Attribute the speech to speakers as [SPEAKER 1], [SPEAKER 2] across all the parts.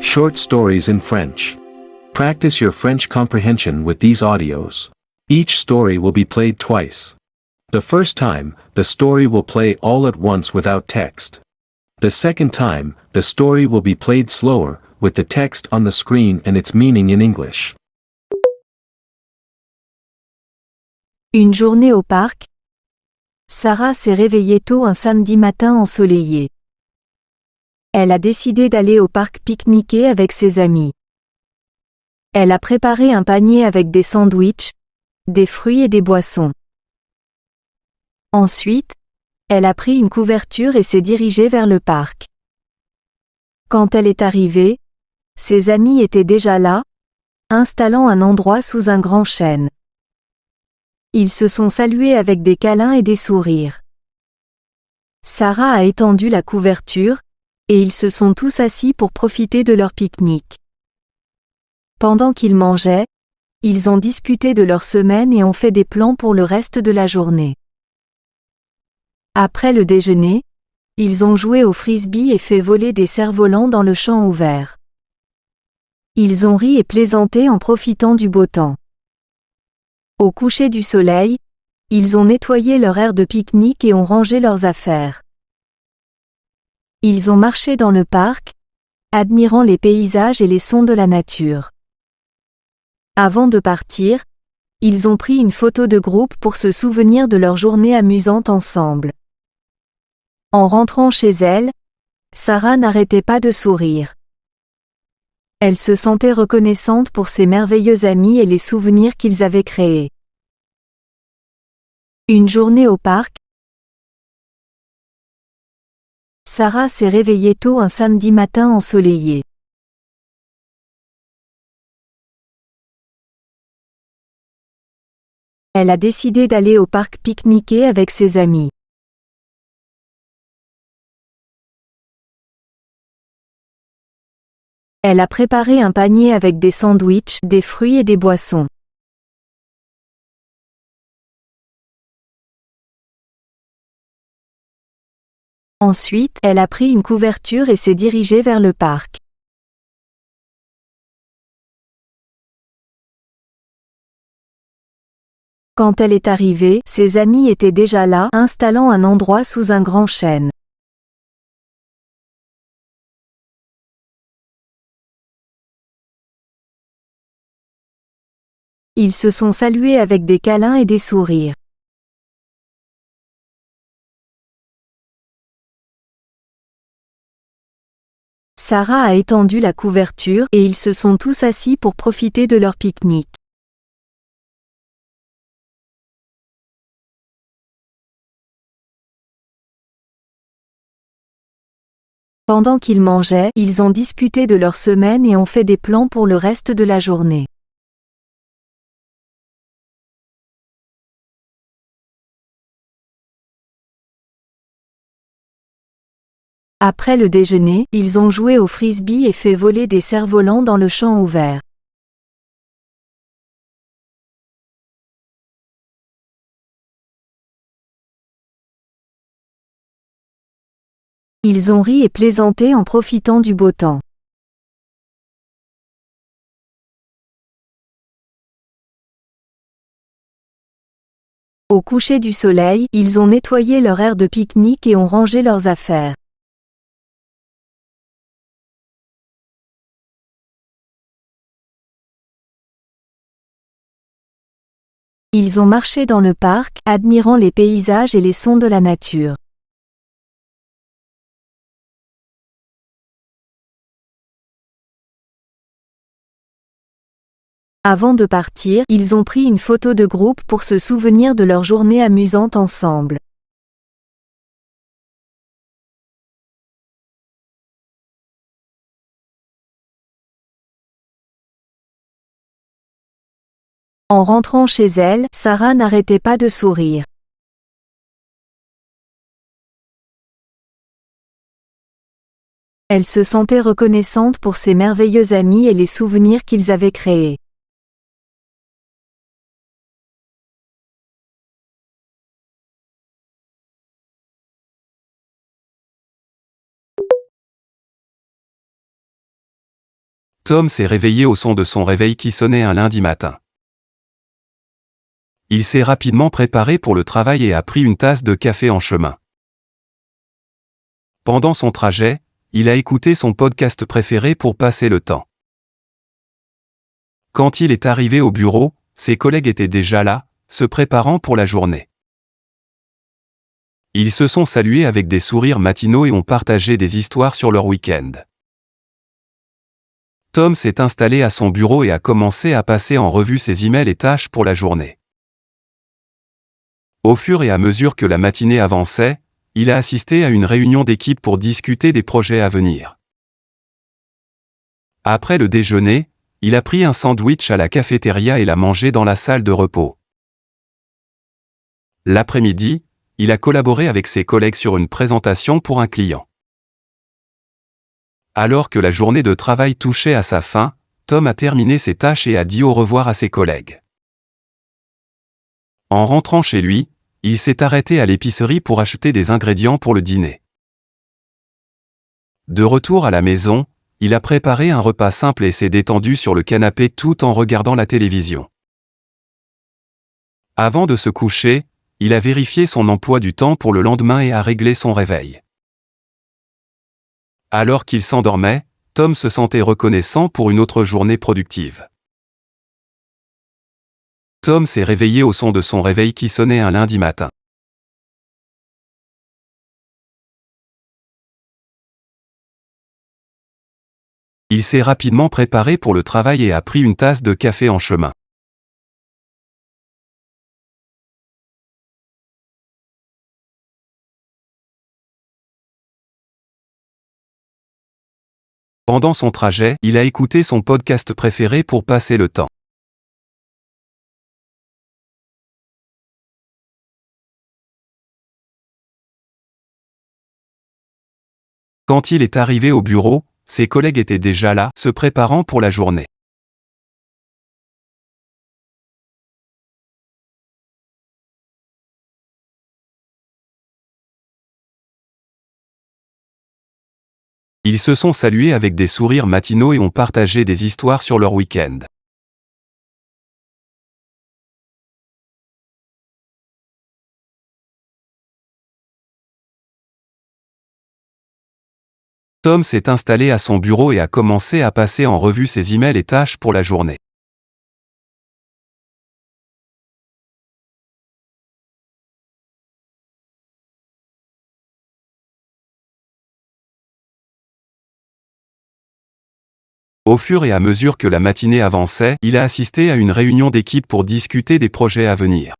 [SPEAKER 1] Short stories in French. Practice your French comprehension with these audios. Each story will be played twice. The first time, the story will play all at once without text. The second time, the story will be played slower, with the text on the screen and its meaning in English.
[SPEAKER 2] Une journée au parc. Sarah s'est réveillée tôt un samedi matin ensoleillé. Elle a décidé d'aller au parc pique-niquer avec ses amis. Elle a préparé un panier avec des sandwichs, des fruits et des boissons. Ensuite, elle a pris une couverture et s'est dirigée vers le parc. Quand elle est arrivée, ses amis étaient déjà là, installant un endroit sous un grand chêne. Ils se sont salués avec des câlins et des sourires. Sarah a étendu la couverture, et ils se sont tous assis pour profiter de leur pique-nique. Pendant qu'ils mangeaient, ils ont discuté de leur semaine et ont fait des plans pour le reste de la journée. Après le déjeuner, ils ont joué au frisbee et fait voler des cerfs-volants dans le champ ouvert. Ils ont ri et plaisanté en profitant du beau temps. Au coucher du soleil, ils ont nettoyé leur aire de pique-nique et ont rangé leurs affaires. Ils ont marché dans le parc, admirant les paysages et les sons de la nature. Avant de partir, ils ont pris une photo de groupe pour se souvenir de leur journée amusante ensemble. En rentrant chez elle, Sarah n'arrêtait pas de sourire. Elle se sentait reconnaissante pour ses merveilleux amis et les souvenirs qu'ils avaient créés. Une journée au parc. Sarah s'est réveillée tôt un samedi matin ensoleillé. Elle a décidé d'aller au parc pique-niquer avec ses amis. Elle a préparé un panier avec des sandwichs, des fruits et des boissons. Ensuite, elle a pris une couverture et s'est dirigée vers le parc. Quand elle est arrivée, ses amis étaient déjà là, installant un endroit sous un grand chêne. Ils se sont salués avec des câlins et des sourires. Sarah a étendu la couverture et ils se sont tous assis pour profiter de leur pique-nique. Pendant qu'ils mangeaient, ils ont discuté de leur semaine et ont fait des plans pour le reste de la journée. Après le déjeuner, ils ont joué au frisbee et fait voler des cerfs-volants dans le champ ouvert. Ils ont ri et plaisanté en profitant du beau temps. Au coucher du soleil, ils ont nettoyé leur aire de pique-nique et ont rangé leurs affaires. Ils ont marché dans le parc, admirant les paysages et les sons de la nature. Avant de partir, ils ont pris une photo de groupe pour se souvenir de leur journée amusante ensemble. En rentrant chez elle, Sarah n'arrêtait pas de sourire. Elle se sentait reconnaissante pour ses merveilleux amis et les souvenirs qu'ils avaient créés.
[SPEAKER 3] Tom s'est réveillé au son de son réveil qui sonnait un lundi matin. Il s'est rapidement préparé pour le travail et a pris une tasse de café en chemin. Pendant son trajet, il a écouté son podcast préféré pour passer le temps. Quand il est arrivé au bureau, ses collègues étaient déjà là, se préparant pour la journée. Ils se sont salués avec des sourires matinaux et ont partagé des histoires sur leur week-end. Tom s'est installé à son bureau et a commencé à passer en revue ses emails et tâches pour la journée. Au fur et à mesure que la matinée avançait, il a assisté à une réunion d'équipe pour discuter des projets à venir. Après le déjeuner, il a pris un sandwich à la cafétéria et l'a mangé dans la salle de repos. L'après-midi, il a collaboré avec ses collègues sur une présentation pour un client. Alors que la journée de travail touchait à sa fin, Tom a terminé ses tâches et a dit au revoir à ses collègues. En rentrant chez lui, il s'est arrêté à l'épicerie pour acheter des ingrédients pour le dîner. De retour à la maison, il a préparé un repas simple et s'est détendu sur le canapé tout en regardant la télévision. Avant de se coucher, il a vérifié son emploi du temps pour le lendemain et a réglé son réveil. Alors qu'il s'endormait, Tom se sentait reconnaissant pour une autre journée productive. Tom s'est réveillé au son de son réveil qui sonnait un lundi matin. Il s'est rapidement préparé pour le travail et a pris une tasse de café en chemin. Pendant son trajet, il a écouté son podcast préféré pour passer le temps. Quand il est arrivé au bureau, ses collègues étaient déjà là, se préparant pour la journée. Ils se sont salués avec des sourires matinaux et ont partagé des histoires sur leur week-end. Tom s'est installé à son bureau et a commencé à passer en revue ses emails et tâches pour la journée. Au fur et à mesure que la matinée avançait, il a assisté à une réunion d'équipe pour discuter des projets à venir.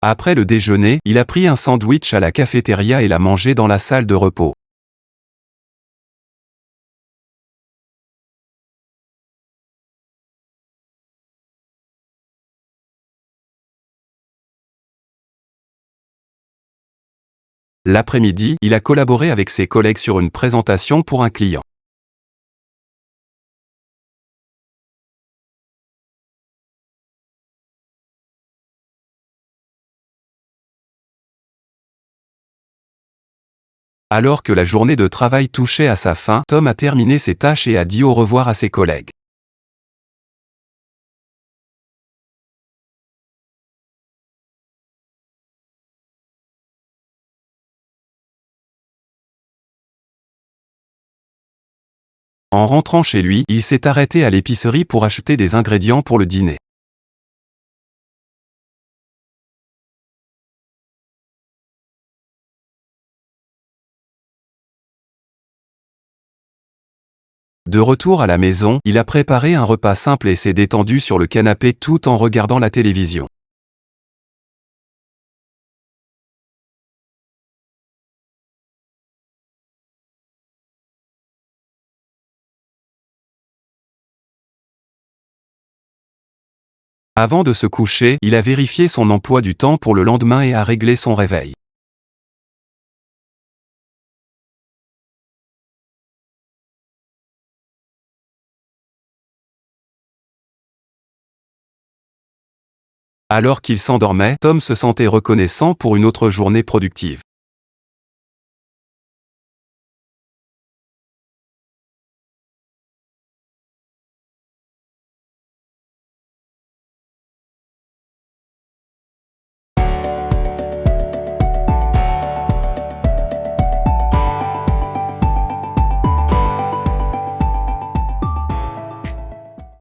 [SPEAKER 3] Après le déjeuner, il a pris un sandwich à la cafétéria et l'a mangé dans la salle de repos. L'après-midi, il a collaboré avec ses collègues sur une présentation pour un client. Alors que la journée de travail touchait à sa fin, Tom a terminé ses tâches et a dit au revoir à ses collègues. En rentrant chez lui, il s'est arrêté à l'épicerie pour acheter des ingrédients pour le dîner. De retour à la maison, il a préparé un repas simple et s'est détendu sur le canapé tout en regardant la télévision. Avant de se coucher, il a vérifié son emploi du temps pour le lendemain et a réglé son réveil. Alors qu'il s'endormait, Tom se sentait reconnaissant pour une autre journée productive.